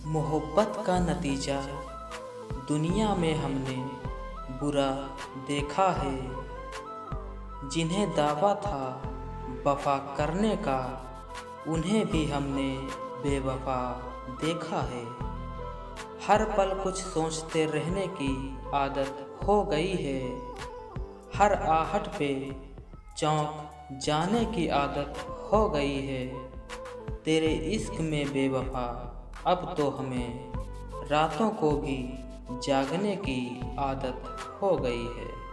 मोहब्बत का नतीजा दुनिया में हमने बुरा देखा है। जिन्हें दावा था वफा करने का, उन्हें भी हमने बेवफा देखा है। हर पल कुछ सोचते रहने की आदत हो गई है। हर आहट पे चौंक जाने की आदत हो गई है। तेरे इश्क में बेवफा अब तो हमें रातों को भी जागने की आदत हो गई है।